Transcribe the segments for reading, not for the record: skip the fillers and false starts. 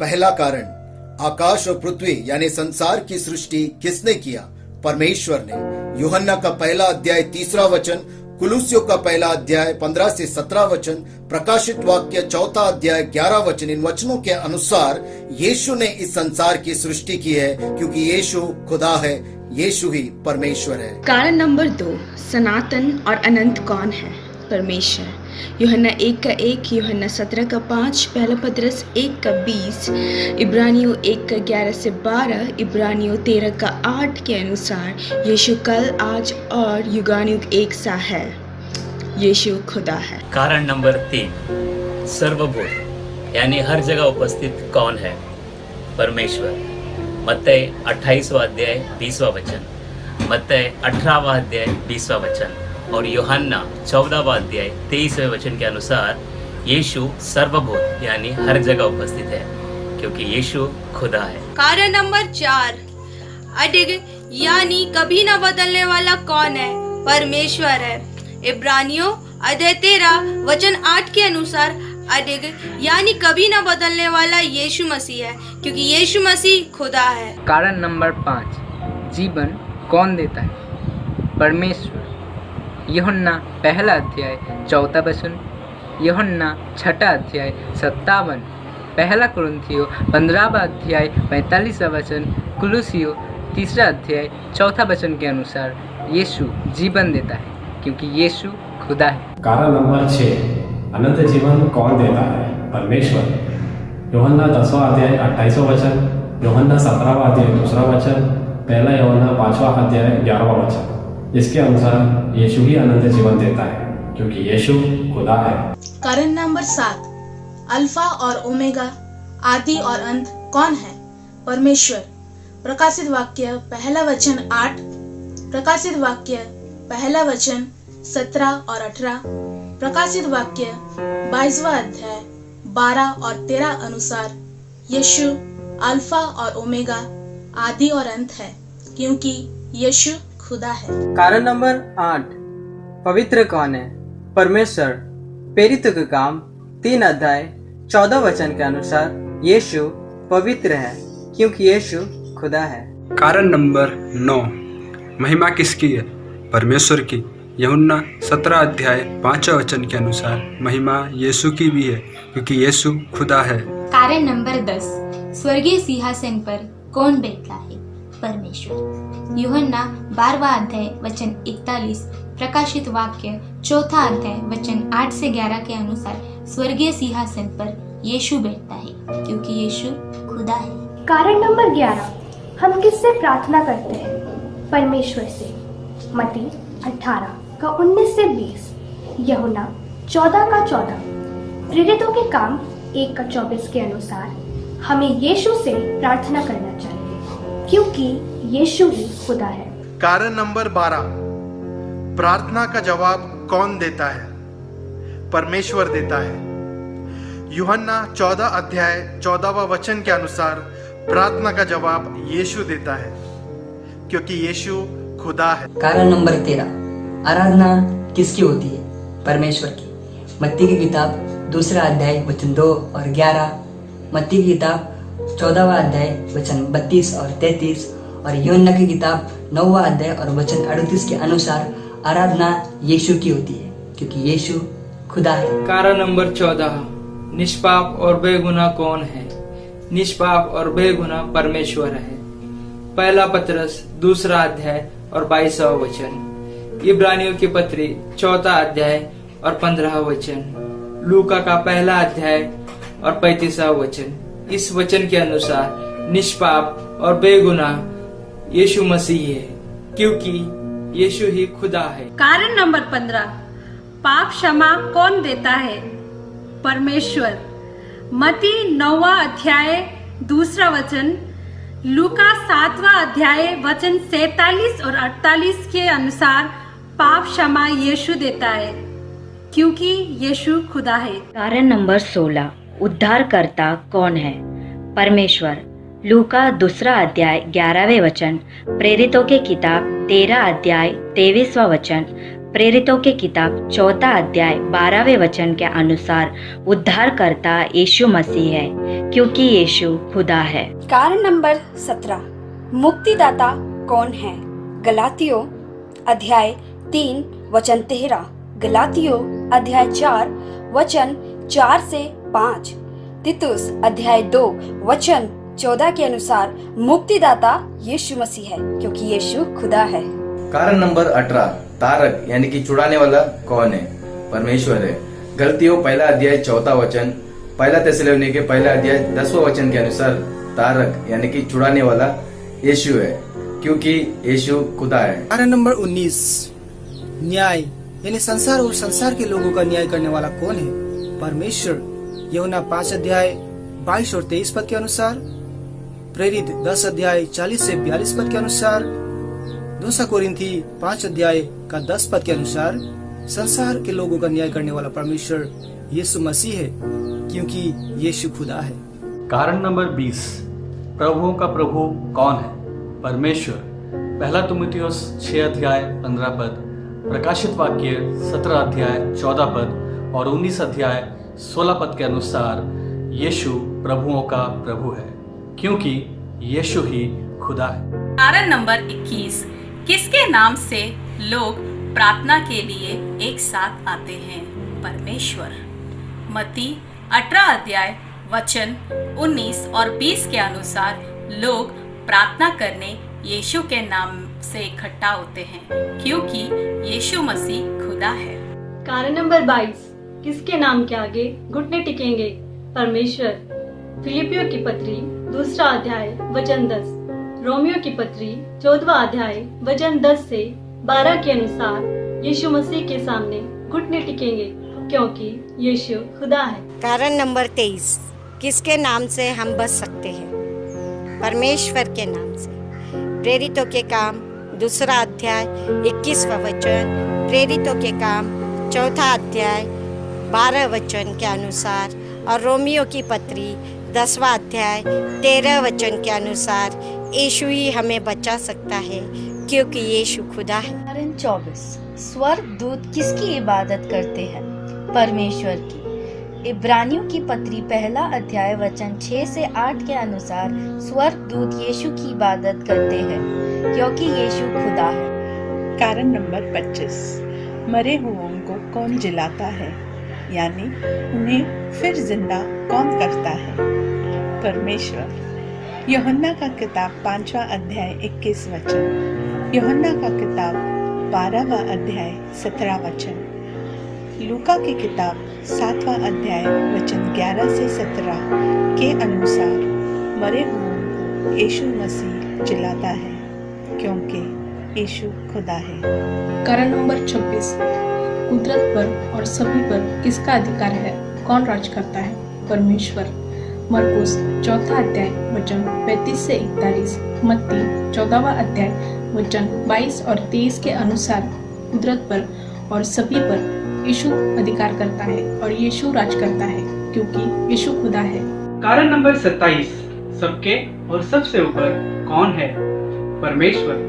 पहला कारण, आकाश और पृथ्वी यानी संसार की सृष्टि किसने किया? परमेश्वर ने। यूहन्ना का पहला अध्याय 3 वचन, कुलुस्सियों का पहला अध्याय 15 से 17 वचन, प्रकाशित वाक्य 4 अध्याय 11 वचन। इन वचनों के अनुसार यीशु ने इस संसार की सृष्टि की है, क्योंकि यीशु खुदा है, यीशु ही परमेश्वर है। कारण नंबर 2, सनातन और अनंत कौन है? परमेश्वर। यूहन्ना 1:1, यूहन्ना 17:5, पहला पतरस 1:20, इब्रानियों 1:11 से 12, इब्रानियों 13:8 के अनुसार यीशु कल, आज और युगानुयुग एक सा है। यीशु खुदा है। कारण नंबर 3, सर्वभूत यानी हर जगह उपस्थित कौन है? परमेश्वर। मत्ती 28वां अध्याय 20वां वचन, मत्ती 18वां अध्याय 20वां वचन और यूहन्ना 14वां अध्याय 23वें वचन के अनुसार यीशु सर्वभूत यानी हर जगह उपस्थित है, क्योंकि यीशु खुदा है। कारण नंबर 4, अडिग यानी कभी न बदलने वाला कौन है? परमेश्वर है। इब्रानियों अध्याय 13 वचन 8 के अनुसार अडिग यानी कभी न बदलने वाला यीशु मसीह है, क्योंकि यीशु मसीह खुदा है। कारण नंबर 5, जीवन कौन देता है? परमेश्वर। यूहन्ना पहला अध्याय 14 वचन, यूहन्ना 6 अध्याय 57, पहला कुरिन्थियों 15वां अध्याय 45वां वचन, कुलुस्सियों 3 अध्याय 4 वचन के अनुसार यीशु जीवन देता है, क्योंकि यीशु खुदा है। कारण नंबर 6, अनंत जीवन कौन देता है? परमेश्वर। यूहन्ना 10वां अध्याय 28वां वचन, यूहन्ना 17वां अध्याय 2 वचन, पहला यूहन्ना 5वां अध्याय 11वां वचन। इसके अनुसार यीशु ही अनंत जीवन देता है, क्योंकि यीशु खुदा है। कारण नंबर 7, अल्फा और ओमेगा, आदि और अंत कौन है? परमेश्वर। प्रकाशित वाक्य पहला वचन 8, प्रकाशित वाक्य पहला वचन 17 और 18, प्रकाशित वाक्य 22वां अध्याय 12 और 13 अनुसार यीशु अल्फा और ओमेगा, आदि और अंत है, क्योंकि यीशु खुदा है। कारण नंबर 8, पवित्र कौन है? परमेश्वर। प्रेरितों के काम 3 अध्याय 14 वचन के अनुसार यीशु पवित्र है, क्योंकि यीशु खुदा है। कारण नंबर 9, महिमा किसकी है? परमेश्वर की। यूहन्ना 17 अध्याय 5 वचन के अनुसार महिमा यीशु की भी है, क्योंकि यीशु खुदा है। कारण नंबर 10, स्वर्गीय सिंहासन पर कौन बैठता है? परमेश्वर। यूहन्ना 12वां अध्याय वचन 41, प्रकाशित वाक्य 4 अध्याय वचन 8 से 11 के अनुसार स्वर्गीय सिंहासन पर यीशु बैठता है, क्योंकि यीशु खुदा है। कारण नंबर 11, हम किससे प्रार्थना करते हैं? परमेश्वर से। मत्ती 18:19 से 20, यूहन्ना 14:14, प्रेरितों के काम 1:24 के अनुसार हमें यीशु से प्रार्थना करना चाहिए, क्योंकि यीशु ही खुदा है। कारण नंबर 12, प्रार्थना का जवाब कौन देता है? परमेश्वर देता है। यूहन्ना 14 अध्याय 14वां वचन के अनुसार प्रार्थना का जवाब यीशु देता है, क्योंकि यीशु खुदा है। कारण नंबर 13, आराधना किसकी होती है? परमेश्वर की। मत्ती की किताब 2 अध्याय वचन 2 और 11, मत्ती की किताब 14वां अध्याय वचन 32 और 33 और यूहन्ना की किताब 9वां अध्याय और वचन 38 के अनुसार आराधना यीशु की होती है, क्योंकि यीशु खुदा है। कारण नंबर 14, निष्पाप और बेगुनाह कौन है? निष्पाप और बेगुनाह परमेश्वर है। पहला पतरस 2 अध्याय और 22वां वचन, इब्रानियों की पत्री 4 अध्याय और 15वां वचन, लूका का पहला अध्याय और 35वां वचन। इस वचन के अनुसार निष्पाप और बेगुनाह यीशु मसीह है, क्योंकि यीशु ही खुदा है। कारण नंबर 15, पाप क्षमा कौन देता है? परमेश्वर। मत्ती 9वां अध्याय 2 वचन, लूका 7वां अध्याय वचन 47 और 48 के अनुसार पाप क्षमा यीशु देता है, क्योंकि यीशु खुदा है। कारण नंबर 16, उद्धारकर्ता कौन है? परमेश्वर। लूका 2 अध्याय 11वें वचन, प्रेरितों की किताब 13 अध्याय 23वां वचन, प्रेरितों की किताब 4 अध्याय 12वें वचन के अनुसार उद्धारकर्ता यीशु मसीह है, क्योंकि यीशु खुदा है। कारण नंबर 17, मुक्तिदाता कौन है? गलातियों अध्याय 3 वचन 13, गलातियों अध्याय 4 वचन 4 से 5, तीतुस अध्याय 2 वचन 14 के अनुसार मुक्तिदाता यीशु मसीह है, क्योंकि यीशु खुदा है। कारण नंबर 18, तारक यानी कि छुड़ाने वाला कौन है? परमेश्वर है। गलतियों 1 अध्याय 4 वचन, 1 थिस्सलुनीके 1 अध्याय 10वां वचन के अनुसार तारक यानी कि छुड़ाने वाला यीशु है, क्योंकि यीशु खुदा है। कारण नंबर 19, न्याय यानी संसार और संसार के लोगों का न्याय करने वाला कौन है? परमेश्वर। यूहन्ना 5 अध्याय 22 और 23 पद के अनुसार, प्रेरित 10 अध्याय 40 से 42 पद के अनुसार, 2 कोरिन्थी 5 अध्याय का 10 पद के अनुसार संसार के लोगों का न्याय करने वाला परमेश्वर यीशु मसीह है, क्योंकि यीशु खुदा है। कारण नंबर 20, प्रभुओं का प्रभु कौन है? परमेश्वर। 1 तीमुथियुस 6 अध्याय 15 पद, प्रकाशित वाक्य 17 अध्याय 14 पद और 19 अध्याय 16 पद के अनुसार यीशु प्रभुओं का प्रभु है, क्योंकि यीशु ही खुदा है। कारण नंबर 21, किसके नाम से लोग प्रार्थना के लिए एक साथ आते हैं? परमेश्वर। मत्ती 18 अध्याय वचन 19 और 20 के अनुसार लोग प्रार्थना करने यीशु के नाम से इकट्ठा होते हैं, क्योंकि यीशु मसीह खुदा है। कारण नंबर 22, किसके नाम के आगे घुटने टिकेंगे? परमेश्वर। फिलिपियों की पत्री 2 अध्याय वचन 10, रोमियो की पत्री 14वां अध्याय वचन 10 से 12 के अनुसार यीशु मसीह के सामने घुटने टिकेंगे, क्योंकि यीशु खुदा है। कारण नंबर 23, किसके नाम से हम बच सकते हैं? परमेश्वर के नाम से। प्रेरितों के काम 2 अध्याय 21वां वचन, प्रेरितों के काम 4 अध्याय 12 वचन के अनुसार और रोमियो की पत्री 10वां अध्याय 13 वचन के अनुसार यीशु ही हमें बचा सकता है, क्योंकि यीशु खुदा है। कारण 24, स्वर्गदूत किसकी इबादत करते हैं? परमेश्वर की। इब्रानियों की पत्री 1 अध्याय वचन 6 से 8 के अनुसार स्वर्गदूत यीशु की इबादत करते हैं, क्योंकि यीशु खुदा है। कारण नंबर 25, मरे हुओं को कौन जिलाता है, यानी उन्हें फिर जिंदा कौन करता है? परमेश्वर। यूहन्ना का किताब 5वां अध्याय 21 वचन, यूहन्ना का किताब 12वां अध्याय 17 वचन, लूका की किताब 7वां अध्याय वचन 11 से 17 के अनुसार मरे हुओं को यीशु मसीह जिलाता है, क्योंकि यीशु खुदा है। कारण नंबर 26, कुदरत पर और सभी पर किसका अधिकार है? कौन राज करता है? परमेश्वर। मरकुस 4 अध्याय वचन 35 से 41, मत्ती 14वां अध्याय वचन 22 और 23 के अनुसार कुदरत पर और सभी पर यीशु अधिकार करता है और यीशु राज करता है, क्योंकि यीशु खुदा है। कारण नंबर 27, सबके और सबसे ऊपर कौन है? परमेश्वर।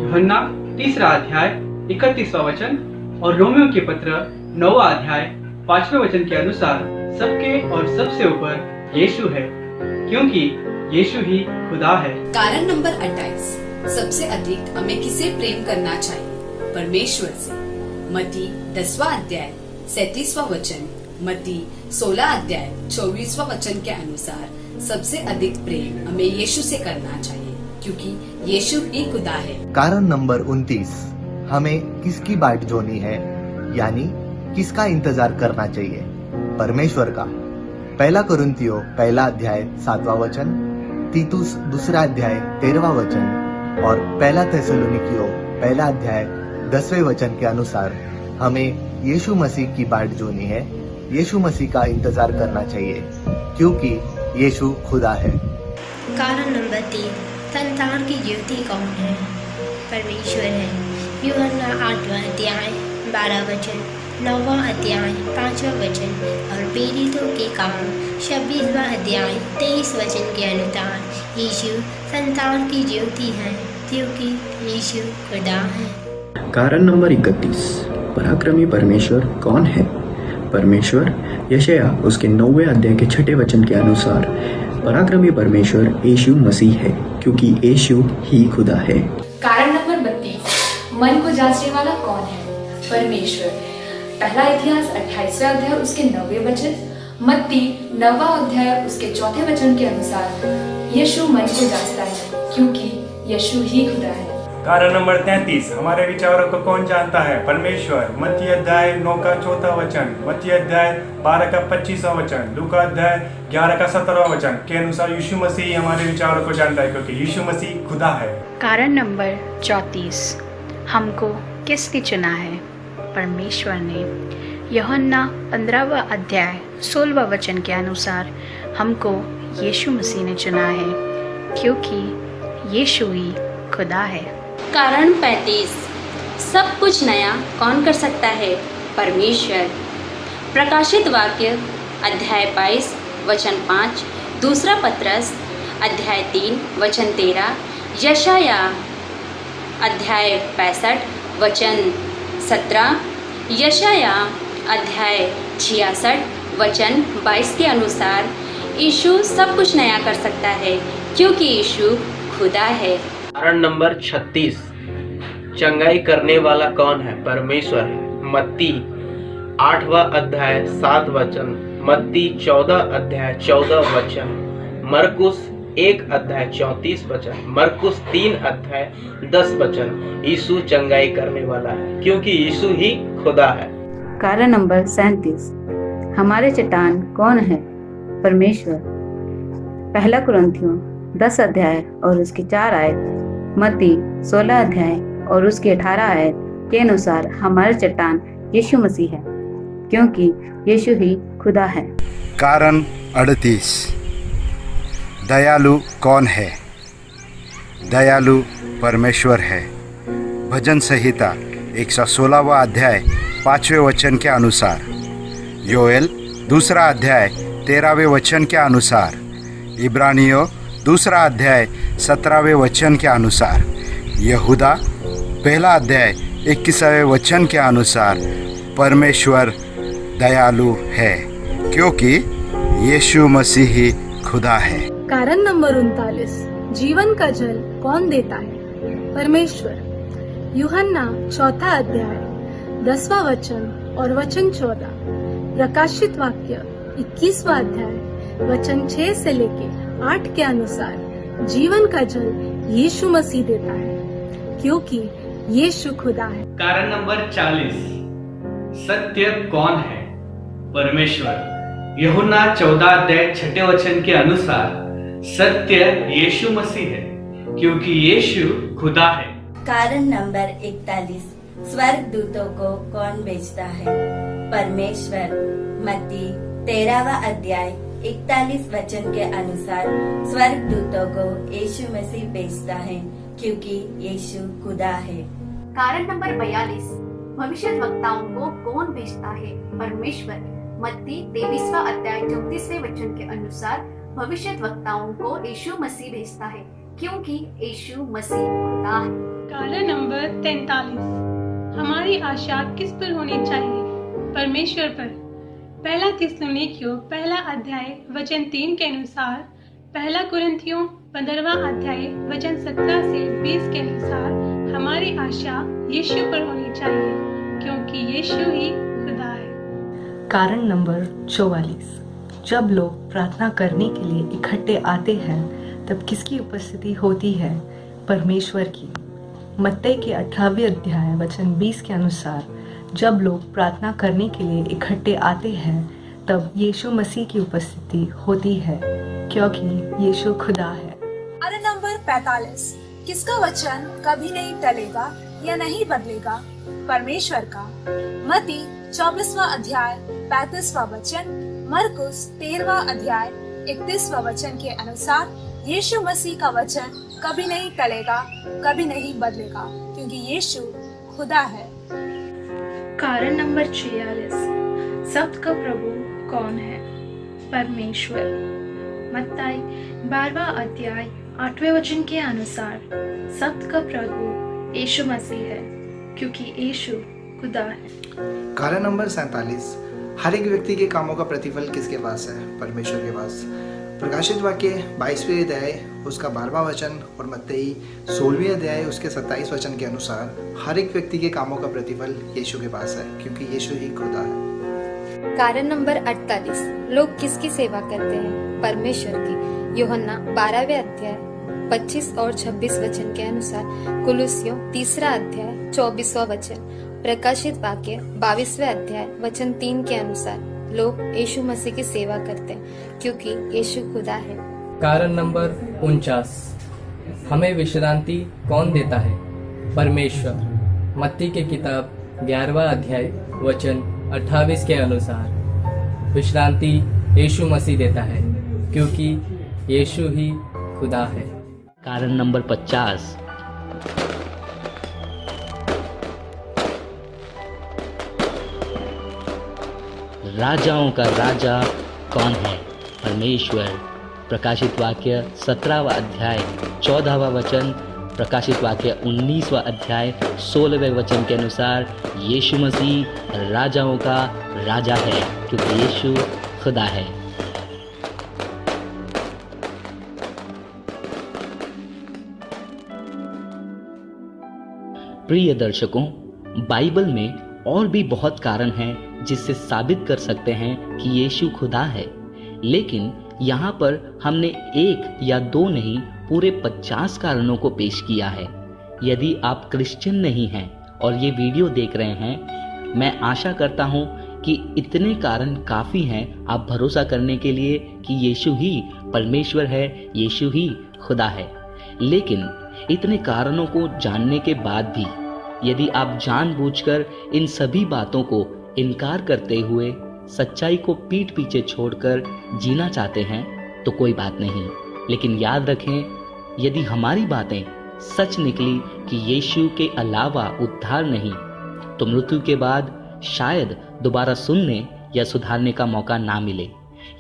यूहन्ना 3 अध्याय 31वां वचन और रोमियो की पत्र 9 अध्याय 5वें वचन के अनुसार सबके और सबसे ऊपर यीशु है, क्योंकि यीशु ही खुदा है। कारण नंबर 28, सबसे अधिक हमें किसे प्रेम करना चाहिए? परमेश्वर से। मत्ती 10वां अध्याय 37वां वचन, मत्ती 16 अध्याय 24वां वचन के अनुसार सबसे अधिक प्रेम हमें यीशु से करना चाहिए, क्योंकि यीशु ही खुदा है। कारण नंबर 29, हमें किसकी बाट जोनी है, यानी किसका इंतजार करना चाहिए? परमेश्वर का। 1 कोरिन्थियों 1 अध्याय 7वां वचन, तीतुस 2 अध्याय 13वां वचन और 1 थिस्सलुनीकियों 1 अध्याय 10वें वचन के अनुसार हमें यीशु मसीह की बाट जोनी है, यीशु मसीह का इंतजार करना चाहिए, क्योंकि यीशु खुदा है। कारण नंबर 3, संसार की ज्योति कौन है? परमेश्वर है। यूहन्ना 8वां अध्याय 12 वचन, 9वां अध्याय 5वां वचन और प्रेरितों के काम 26वां अध्याय 23 वचन के अनुसार यीशु संसार की ज्योति है, क्योंकि यीशु खुदा है। कारण नंबर 31, पराक्रमी परमेश्वर कौन है? परमेश्वर यशाया उसके 9वें अध्याय के 6 वचन के अनुसार पराक्रमी परमेश्वर यीशु मसीह है, क्योंकि यीशु ही खुदा है। कारण नंबर 32, मन को जांचने वाला कौन है? परमेश्वर। पहला इतिहास 28वां अध्याय उसके 9वें वचन, मत्ती 9वां अध्याय उसके 4 वचन के अनुसार यीशु मन को जांचता है, क्योंकि यीशु ही खुदा है। कारण नंबर 33, हमारे विचारों को कौन जानता है? परमेश्वर। मत्ती अध्याय 9 का 4 वचन, मत्ती अध्याय 12 का 25वां वचन, लूका अध्याय 11 का 17वां वचन के अनुसार यीशु मसीह हमारे विचारों को जानता है, क्योंकि यीशु मसीह खुदा है। कारण नंबर 34, हमको किसने चुना है? परमेश्वर ने। यूहन्ना 15वां अध्याय 16वां वचन के अनुसार हमको यीशु मसीह ने चुना है, क्योंकि यीशु ही खुदा है। कारण 35, सब कुछ नया कौन कर सकता है? परमेश्वर। प्रकाशित वाक्य अध्याय 22 वचन 5, दूसरा पत्रस अध्याय 3 वचन 13, यशाया अध्याय 65 वचन 17, यशाया अध्याय 66 वचन 22 के अनुसार यीशु सब कुछ नया कर सकता है, क्योंकि यीशु खुदा है। कारण नंबर 36, चंगाई करने वाला कौन है? परमेश्वर है। मत्ती 8वां अध्याय 7 वचन, मत्ती 14 अध्याय 14 वचन, मरकुस 1 अध्याय 34 वचन, मरकुस 3 अध्याय 10 वचन। यीशु चंगाई करने वाला है, क्योंकि यीशु ही खुदा है। कारण नंबर 37, हमारे चट्टान कौन है? परमेश्वर। पहला कुरिन्थियों 10 अध्याय और उसके 4 आयत, मत्ती 16 अध्याय और उसके 18 आयत के अनुसार हमारे चट्टान यीशु मसीह है, क्योंकि यीशु ही खुदा है। कारण 38, दयालु कौन है? दयालु परमेश्वर है। भजन संहिता 116वां अध्याय 5वें वचन के अनुसार, योएल 2 अध्याय 13वें वचन के अनुसार, इब्रानियों 2 अध्याय 17वें वचन के अनुसार, यहूदा 1 अध्याय 21वें वचन के अनुसार परमेश्वर दयालु है, क्योंकि यीशु मसीह ही खुदा है। कारण नंबर 39, जीवन का जल कौन देता है? परमेश्वर। यूहन्ना 4 अध्याय 10वां वचन और वचन 14, प्रकाशित वाक्य 21वां अध्याय वचन 6 से लेके 8 के अनुसार जीवन का जल यीशु मसीह देता है, क्योंकि यीशु खुदा है। कारण नंबर 40, सत्य कौन है? परमेश्वर। यूहन्ना 14 अध्याय 6 वचन के अनुसार सत्य यीशु मसीह है, क्योंकि यीशु खुदा है। कारण नंबर 41, स्वर्ग दूतों को कौन भेजता है? परमेश्वर। मत्ती 13वां अध्याय 41 वचन के अनुसार स्वर्ग दूतों को यीशु मसीह भेजता है, क्योंकि यीशु खुदा है। कारण नंबर 42, भविष्यद्वक्ताओं को कौन भेजता है? परमेश्वर। मत्ती 23वां अध्याय 34वें वचन के अनुसार भविष्यद्वक्ताओं को यीशु मसीह भेजता है, क्योंकि यीशु मसीह खुदा है। कारण नंबर 43, हमारी आशा किस पर होनी चाहिए? परमेश्वर पर। पहला थिस्सलुनीकियों 1 अध्याय वचन 3 के अनुसार, पहला कुरिन्थियों 15वां अध्याय वचन 17 से 20 के अनुसार हमारी आशा यीशु पर होनी चाहिए, क्योंकि यीशु ही खुदा है। कारण नंबर 44, जब लोग प्रार्थना करने के लिए इकट्ठे आते हैं तब किसकी उपस्थिति होती है? परमेश्वर की। मत्ती के 18वें अध्याय वचन 20 के अनुसार जब लोग प्रार्थना करने के लिए इकट्ठे आते हैं तब यीशु मसीह की उपस्थिति होती है, क्योंकि यीशु खुदा है। कारण नंबर 45, किसका वचन कभी नहीं टलेगा या नहीं बदलेगा? परमेश्वर का। मत्ती 24वां अध्याय 35वां वचन, मरकुस 13वां अध्याय 31वां वचन के अनुसार यीशु मसीह का वचन कभी नहीं टलेगा, कभी नहीं बदलेगा, क्योंकि यीशु खुदा है। कारण नंबर 46, सत्य का प्रभु कौन है? परमेश्वर। मत्ती 12वां अध्याय 8वें वचन के अनुसार सत्य का प्रभु यीशु मसीह है, क्योंकि यीशु खुदा है। कारण नंबर 47, हर एक व्यक्ति के कामों का प्रतिफल किसके पास है? परमेश्वर के पास। प्रकाशित वाक्य 22वें अध्याय उसका 12वां वचन और मत्ती 16वें अध्याय उसके 27 वचन के अनुसार हर एक व्यक्ति के कामों का प्रतिफल यीशु के पास है, क्योंकि यीशु ही खुदा है। कारण नंबर 48, लोग किसकी सेवा करते हैं? परमेश्वर की। यूहन्ना 12वें अध्याय 25 और 26 वचन के अनुसार, कुलुस्सियों 3 अध्याय 24वां वचन, प्रकाशित वाक्य 22वें अध्याय वचन 3 के अनुसार लोग यीशु मसीह की सेवा करते हैं, क्योंकि यीशु खुदा है। कारण नंबर 49, हमें विश्रांति कौन देता है? परमेश्वर। मत्ती की किताब 11वां अध्याय वचन 28 के अनुसार विश्रांति यीशु मसीह देता है, क्योंकि यीशु ही खुदा है। कारण नंबर 50, राजाओं का राजा कौन है? परमेश्वर। प्रकाशित वाक्य 17वां अध्याय 14वां वचन, प्रकाशित वाक्य 19वां अध्याय 16वें वचन के अनुसार यीशु मसीह राजाओं का राजा है, क्योंकि यीशु खुदा है। प्रिय दर्शकों, बाइबल में और भी बहुत कारण हैं जिससे साबित कर सकते हैं कि यीशु खुदा है, लेकिन यहाँ पर हमने 1 या 2 नहीं, पूरे 50 कारणों को पेश किया है। यदि आप क्रिश्चियन नहीं हैं और ये वीडियो देख रहे हैं, मैं आशा करता हूँ कि इतने कारण काफ़ी हैं आप भरोसा करने के लिए कि यीशु ही परमेश्वर है, यीशु ही खुदा है। लेकिन इतने कारणों को जानने के बाद भी यदि आप जानबूझकर इन सभी बातों को इनकार करते हुए सच्चाई को पीठ पीछे छोड़कर जीना चाहते हैं तो कोई बात नहीं, लेकिन याद रखें, यदि हमारी बातें सच निकली कि यीशु के अलावा उद्धार नहीं, तो मृत्यु के बाद शायद दोबारा सुनने या सुधारने का मौका ना मिले।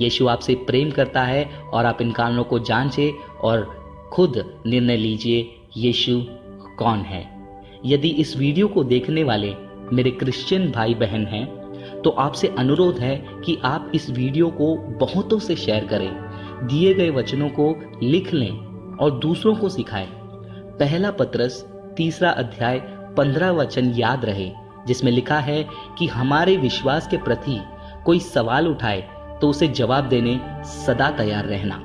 यीशु आपसे प्रेम करता है और आप इन कारणों को जांचें और खुद निर्णय लीजिए यीशु कौन है। यदि इस वीडियो को देखने वाले मेरे क्रिश्चियन भाई बहन हैं तो आपसे अनुरोध है कि आप इस वीडियो को बहुतों से शेयर करें, दिए गए वचनों को लिख लें और दूसरों को सिखाएं। पहला पत्रस 3 अध्याय 15 वचन याद रहे, जिसमें लिखा है कि हमारे विश्वास के प्रति कोई सवाल उठाए तो उसे जवाब देने सदा तैयार रहना।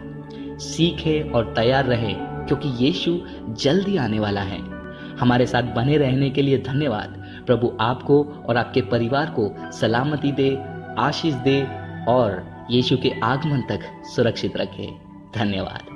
सीखे और तैयार रहे, क्योंकि यीशु जल्दी आने वाला है। हमारे साथ बने रहने के लिए धन्यवाद। प्रभु आपको और आपके परिवार को सलामती दे, आशीष दे और यीशु के आगमन तक सुरक्षित रखे। धन्यवाद।